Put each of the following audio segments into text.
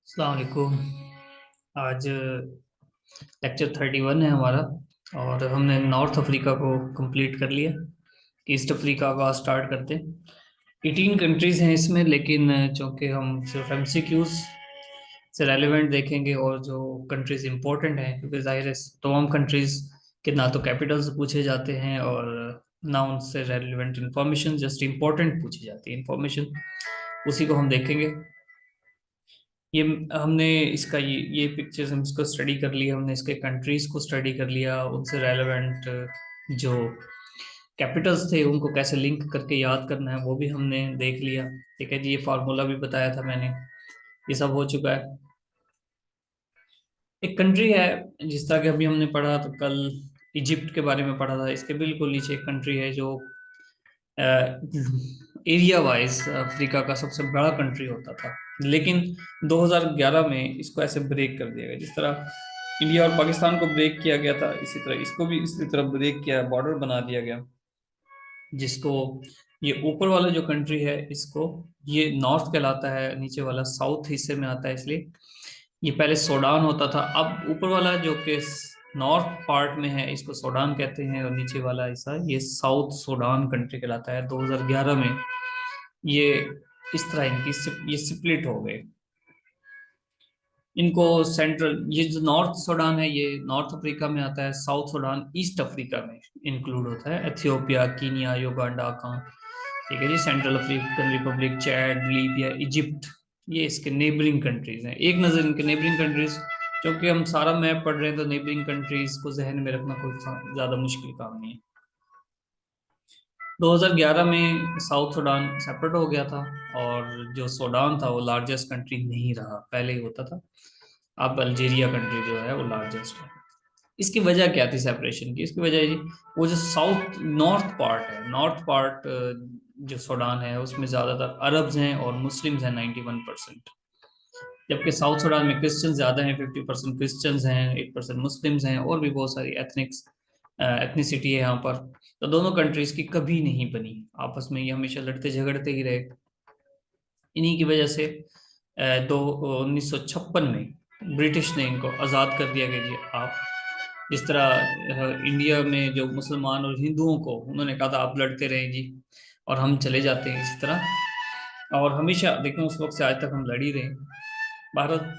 अस्सलाम वालेकुम। आज लेक्चर 31 है हमारा। और हमने नॉर्थ अफ्रीका को कंप्लीट कर लिया। ईस्ट अफ्रीका का स्टार्ट करते हैं। 18 कंट्रीज हैं इसमें, लेकिन चूंकि हम सिर्फ एमसीक्यूज से रेलिवेंट देखेंगे और जो कंट्रीज इंपॉर्टेंट हैं, क्योंकि जाहिर है तमाम कंट्रीज के ना तो कैपिटल्स पूछे जाते हैं और ना उनसे रेलिवेंट इंफॉर्मेशन, जस्ट इंपॉर्टेंट पूछी जाती है इंफॉर्मेशन, उसी को हम देखेंगे। ये हमने इसका ये पिक्चर्स हम इसको स्टडी कर लिया, हमने इसके कंट्रीज को स्टडी कर लिया, उनसे रेलेवेंट जो कैपिटल्स थे उनको कैसे लिंक करके याद करना है वो भी हमने देख लिया। ठीक है जी, ये फार्मूला भी बताया था मैंने, ये सब हो चुका है। एक कंट्री है, जिस तरह के अभी हमने पढ़ा तो कल इजिप्ट के बारे में पढ़ा था, इसके बिल्कुल नीचे एक कंट्री है जो एरिया वाइज अफ्रीका का सबसे बड़ा कंट्री होता था, लेकिन 2011 में इसको ऐसे ब्रेक कर दिया गया। जिस तरह इंडिया और पाकिस्तान को ब्रेक किया गया था, इसी तरह इसको भी इसी तरह ब्रेक किया, बॉर्डर बना दिया गया, जिसको ये ऊपर वाला जो कंट्री है इसको ये नॉर्थ कहलाता है, नीचे वाला साउथ हिस्से में आता है। इसलिए ये पहले सूडान होता था, अब ऊपर वाला जो कि नॉर्थ पार्ट में है इसको सूडान कहते हैं, और नीचे वाला हिस्सा ये साउथ सूडान कंट्री कहलाता है। 2011 में ये इस तरह ये स्प्लिट हो गए। इनको सेंट्रल, ये जो नॉर्थ सूडान है ये नॉर्थ अफ्रीका में आता है, साउथ सूडान ईस्ट अफ्रीका में इंक्लूड होता है, एथियोपिया, कीनिया, युगांडा का। ठीक है जी, Central African Republic, Chad, Libya, Egypt, ये इसके नेबरिंग कंट्रीज हैं। एक नज़र इनके नेबरिंग कंट्रीज, क्योंकि हम सारा मैप पढ़ रहे हैं तो नेबरिंग कंट्रीज को जहन में रखना कोई ज़्यादा मुश्किल काम नहीं है। 2011 में साउथ सूडान सेपरेट हो गया था, और जो सूडान था वो लार्जेस्ट कंट्री नहीं रहा, पहले ही होता था। अब अल्जीरिया कंट्री जो है वो लार्जेस्ट है। इसकी वजह क्या थी सेपरेशन की? इसकी वजह ये, वो जो साउथ नॉर्थ पार्ट है, नॉर्थ पार्ट जो सूडान है उसमें ज़्यादातर अरब्स हैं और मुस्लिम्स हैं 91%, जबकि साउथ सूडान में क्रिश्चियन ज़्यादा हैं, 50% क्रिश्चियंस हैं, 8% मुस्लिम्स हैं, और भी बहुत सारी एथनिसिटी है यहाँ पर। तो दोनों कंट्रीज की कभी नहीं बनी, आपस में ये हमेशा लड़ते झगड़ते ही रहे। इन्हीं की वजह से 1956 में ब्रिटिश ने इनको आज़ाद कर दिया गया जी। आप जिस तरह इंडिया में जो मुसलमान और हिंदुओं को उन्होंने कहा था आप लड़ते रहें जी, और हम चले जाते हैं इस तरह, और हमेशा देखें उस वक्त से आज तक हम लड़ ही रहे हैं। भारत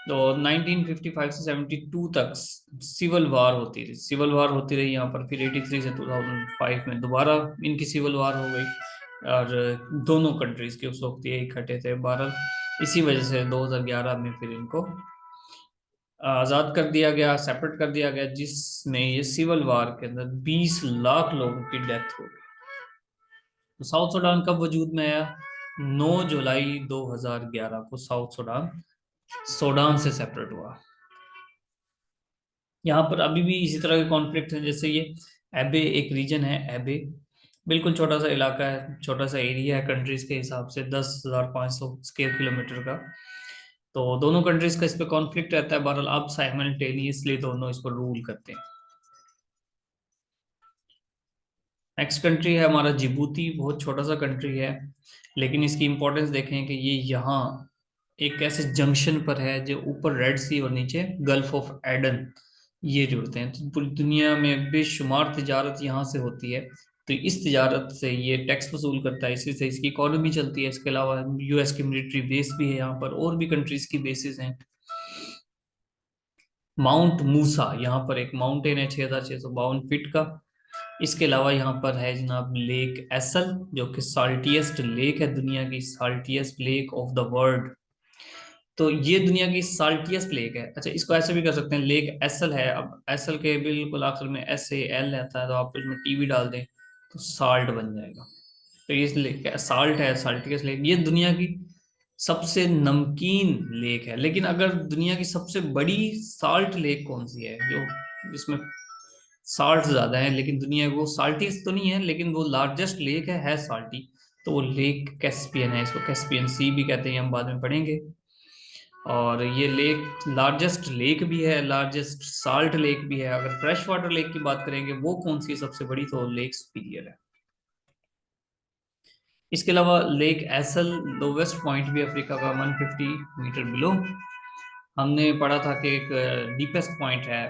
तो 1955 से 72 तक सिविल वार होती रही, सिविल वार होती रही यहाँ पर। फिर 83 से 2005 में दोबारा इनकी सिविल वार हो गई, और दोनों कंट्रीज के उस वक्त ये इकट्ठे थे। भारत इसी वजह से 2011 में फिर इनको आज़ाद कर दिया गया, सेपरेट कर दिया गया, जिसमें ये सिविल वार के अंदर 20 लाख लोगों की डेथ हो गई। तो साउथ सूडान कब वजूद में आया? 9 जुलाई 2011 को साउथ सूडान सूडान से सेपरेट हुआ। यहाँ पर अभी भी इसी तरह के कॉन्फ्लिक्ट हैं, जैसे ये एबे एक रीजन है, एबे बिल्कुल छोटा सा इलाका है, छोटा सा एरिया है कंट्रीज के हिसाब से, 10,500 स्क्वायर किलोमीटर का। तो दोनों कंट्रीज का इस पे कॉन्फ्लिक्ट रहता है। बहरहाल अब साइमल्टेनियसली दोनों इस पर रूल करते हैं। नेक्स्ट कंट्री है हमारा जिबूती, बहुत छोटा सा कंट्री है, लेकिन इसकी इंपॉर्टेंस देखें कि ये यहाँ एक ऐसे जंक्शन पर है जो ऊपर रेड सी और नीचे गल्फ ऑफ एडन ये जुड़ते हैं। तो पूरी दुनिया में बेशुमार तिजारत यहाँ से होती है, तो इस तिजारत से ये टैक्स वसूल करता है, इसी से इसकी इकोनॉमी चलती है। इसके अलावा यूएस की मिलिट्री बेस भी है यहाँ पर, और भी कंट्रीज की बेसिस हैं। माउंट मूसा यहाँ पर एक माउंटेन है 6,652 फीट का। इसके अलावा यहाँ पर है जनाब लेक एसल, जो कि साल्टीएस्ट लेक है, दुनिया की साल्टीएस्ट लेक ऑफ द वर्ल्ड। तो ये दुनिया की साल्टीएस्ट लेक है। अच्छा, इसको ऐसे भी कर सकते हैं, लेक एसल है, अब एसल के बिल्कुल आखिर में SAL रहता है, तो आप इसमें टीवी डाल दें तो साल्ट बन जाएगा। तो ये लेक साल्ट है, साल्टीएस्ट लेक। ये दुनिया की सबसे नमकीन लेक है। लेकिन अगर दुनिया की सबसे बड़ी साल्ट लेक कौन सी है, जो जिसमें साल्ट ज्यादा है, लेकिन दुनिया वो साल्टी तो नहीं है, लेकिन वो लार्जेस्ट लेक है साल्टी, तो वो लेक कैस्पियन है। इसको कैस्पियन सी भी कहते हैं, हम बाद में पढ़ेंगे। और ये लेक लार्जेस्ट लेक भी है, लार्जेस्ट साल्ट लेक भी है। अगर फ्रेश वाटर लेक की बात करेंगे वो कौन सी है सबसे बड़ी, तो लेक सुपीरियर है। इसके अलावा लेक एसल लोवेस्ट पॉइंट भी अफ्रीका का 150 मीटर बिलो। हमने पढ़ा था कि एक डीपेस्ट पॉइंट है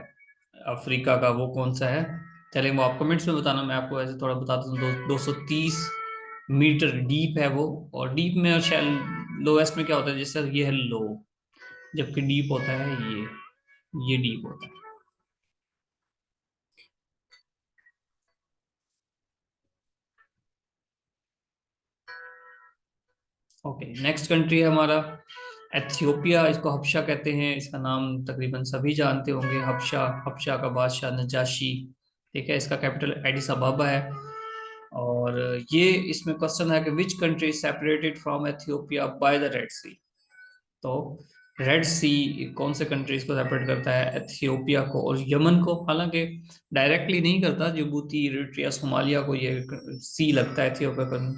अफ्रीका का, वो कौन सा है? चलिए वो आप कमेंट्स में बताना, मैं आपको ऐसे थोड़ा बताता हूँ। 230 मीटर डीप है वो। और डीप में और शैल लोएस्ट में क्या होता है, जैसे ये है लो, जबकि डीप होता है ये डीप होता है। ओके, नेक्स्ट कंट्री है हमारा एथियोपिया। इसको हबशा कहते हैं, इसका नाम तकरीबन सभी जानते होंगे, हबशा। हबशा का बादशाह नजाशी। ठीक है, इसका कैपिटल एडिस अबाबा है। और ये इसमें क्वेश्चन है कि which country separated from Ethiopia by the Red Sea. तो रेड सी कौन से कंट्रीज को सेपरेट करता है? एथियोपिया को और यमन को। हालांकि डायरेक्टली नहीं करता, जिबूती, इरिट्रिया, सोमालिया को ये सी लगता है, एथियोपिया को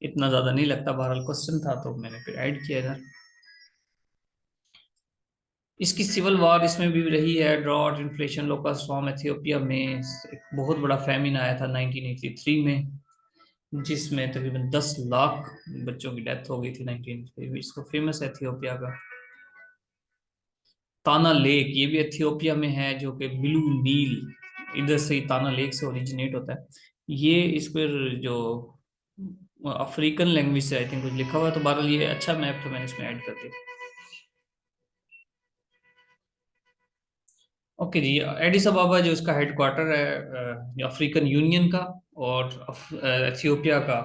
इतना ज्यादा नहीं लगता। बहरहाल क्वेश्चन था तो मैंने फिर ऐड किया इधर। इसकी सिविल वार इसमें भी रही है, drought, inflation, local storm. Ethiopia में एक बहुत बड़ा फैमिन आया था 1983 में, जिसमें तकरीबन 10 लाख बच्चों की डेथ हो गई थी 1983 में। इसको फेमस है एथियोपिया का ताना लेक, ये भी एथियोपिया में है, जो कि ब्लू नील, इधर से ही ताना लेक से ओरिजिनेट होता है ये। इस पर जो अफ्रीकन लैंग्वेज से आई थिंक कुछ लिखा हुआ है, तो बहरहाल ये अच्छा मैप था, मैंने इसमें ऐड कर दिया। ओके जी, एडिस अबाबा जो इसका हेडक्वार्टर है अफ्रीकन यूनियन का, और एथियोपिया का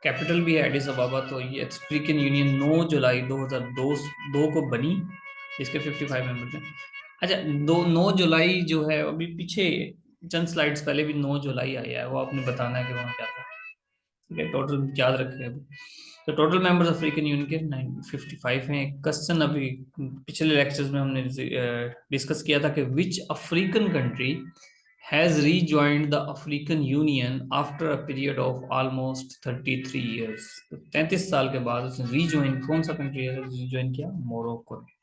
कैपिटल भी है एडिस अबाबा। तो ये अफ्रीकन यूनियन 9 जुलाई 2002 को बनी, इसके 55 मेंबर्स हैं। अच्छा, 9 जुलाई जो है, अभी पीछे चंद स्लाइड्स पहले भी 9 जुलाई आया है, वो आपने बताना है कि वहाँ क्या था। ठीक है, टोटल याद रखें अभी। तो टोटल मेंबर्स अफ्रीकन यूनियन के 955 हैं। क्वेश्चन अभी पिछले लेक्चर्स में हमने डिस्कस किया था कि which African country has rejoined the African Union after a period of almost 33 years. तो 33 साल के बाद उसने रीजॉइन, कौन सा कंट्री है रीजॉइन किया? मोरक्को ने।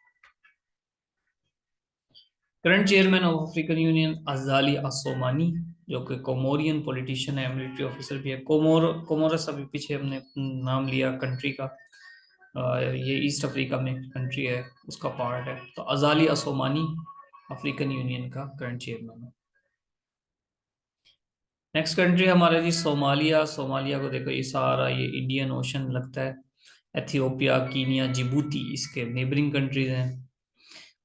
Current chairman of African union Azali Assoumani, जो कि कोमोरियन पॉलिटिशियन है, मिलिट्री ऑफिसर भी है। कोमोरस अभी पीछे हमने नाम लिया कंट्री का। ये ईस्ट अफ्रीका में कंट्री है, उसका पार्ट है। तो अजाली असोमानी अफ्रीकन यूनियन का करंट चेयरमैन है। नेक्स्ट कंट्री हमारा जी सोमालिया। सोमालिया को देखो, ये सारा ये इंडियन ओशन लगता है। एथियोपिया, कीनिया, जिबूती इसके नेबरिंग कंट्रीज हैं।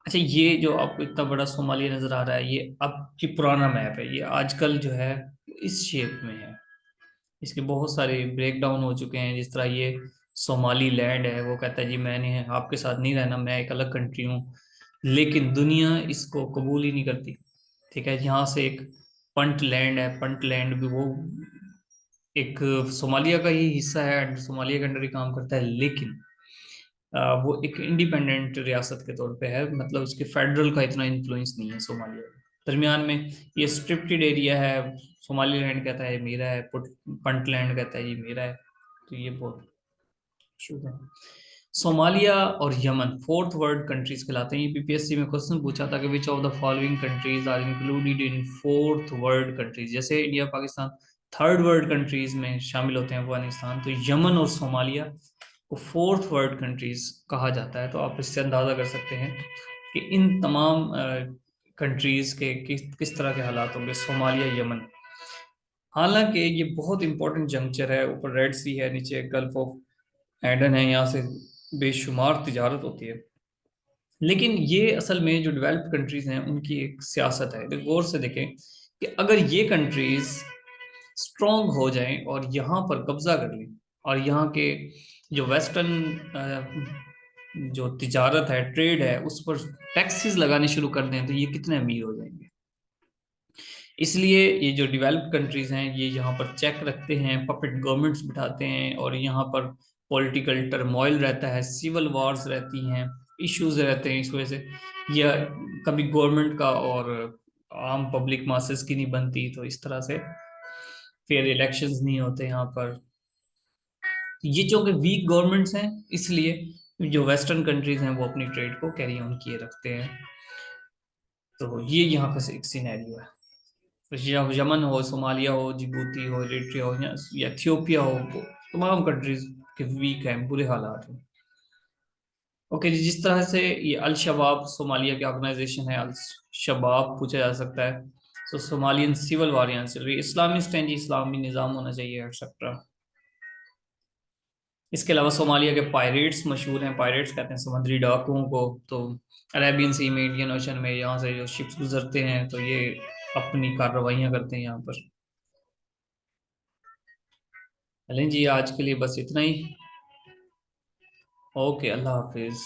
अच्छा, ये जो आपको इतना बड़ा सोमालिया नजर आ रहा है, ये अब की पुराना मैप है, ये आजकल जो है इस शेप में है। इसके बहुत सारे ब्रेक डाउन हो चुके हैं। जिस तरह ये सोमाली लैंड है, वो कहता है जी मैंने आपके साथ नहीं रहना, मैं एक अलग कंट्री हूँ, लेकिन दुनिया इसको कबूल ही नहीं करती। ठीक है, यहाँ से एक पंट लैंड है, पंट लैंड भी वो एक सोमालिया का ही हिस्सा है, सोमालिया के अंडर ही काम करता है, लेकिन वो एक इंडिपेंडेंट रियासत के तौर पे है। मतलब उसके फेडरल का इतना इन्फ्लुएंस नहीं है सोमालिया में। दरमियान में ये स्क्रिप्टेड एरिया है। सोमालीलैंड कहता है ये मेरा है, पुंटलैंड कहता है ये मेरा है। तो ये बहुत इशूज है। सोमालिया और यमन फोर्थ वर्ल्ड कंट्रीज कहलाते हैं। ये बीपीएससी में क्वेश्चन पूछा था कि which of the following countries are included in fourth world countries. जैसे India Pakistan third world countries में शामिल होते हैं अफगानिस्तान, तो यमन और सोमालिया को फोर्थ वर्ल्ड कंट्रीज कहा जाता है। तो आप इससे अंदाजा कर सकते हैं कि इन तमाम कंट्रीज के किस तरह के हालात होंगे। Somalia, Yemen. हालांकि ये बहुत इंपॉर्टेंट जंक्चर है, ऊपर रेड सी है, नीचे गल्फ ऑफ एडन है, यहाँ से बेशुमार तिजारत होती है। लेकिन ये असल में जो डेवलप्ड कंट्रीज हैं उनकी एक सियासत है। तो गौर से देखें कि अगर ये कंट्रीज स्ट्रोंग हो जाएं और यहाँ पर कब्जा कर लें, और यहाँ के जो वेस्टर्न जो तिजारत है, ट्रेड है, उस पर टैक्सेस लगाने शुरू कर दें, तो ये कितने अमीर हो जाएंगे। इसलिए ये जो डेवलप्ड कंट्रीज हैं, ये यहाँ पर चेक रखते हैं, पपेट गवर्नमेंट्स बिठाते हैं, और यहाँ पर पॉलिटिकल टर्मोइल रहता है, सिविल वॉर्स रहती हैं, इश्यूज रहते हैं। इस वजह से या कभी गवर्नमेंट का और आम पब्लिक मासेस की नहीं बनती, तो इस तरह से फिर इलेक्शंस नहीं होते यहाँ पर। ये जो कि वीक गवर्नमेंट्स हैं, इसलिए जो वेस्टर्न कंट्रीज हैं वो अपनी ट्रेड को कैरी ऑन किए रखते हैं। तो ये यहाँ का एक सिनेरियो है। यमन हो, सोमालिया हो, जिबूती हो, इरिट्रिया हो या इथियोपिया हो, वो तमाम कंट्रीज के वीक हैं, बुरे हालात हैं। ओके जी, जिस तरह से ये अल शबाब सोमालिया की ऑर्गेनाइजेशन है, अल शबाब पूछा जा सकता है। तो सोमालियन सिविल वार यहाँ चल रही है, इस्लामिस्ट हैं जी, इस्लामी निज़ाम होना चाहिए एक्सेट्रा। इसके अलावा सोमालिया के पायरेट्स मशहूर हैं, पायरेट्स कहते हैं समुद्री डाकुओं को। तो अरेबियन सी में, इंडियन ओशन में यहाँ से जो शिप्स गुजरते हैं तो ये अपनी कार्रवाइयाँ करते हैं यहाँ पर। चलें जी, आज के लिए बस इतना ही। ओके, अल्लाह हाफिज़।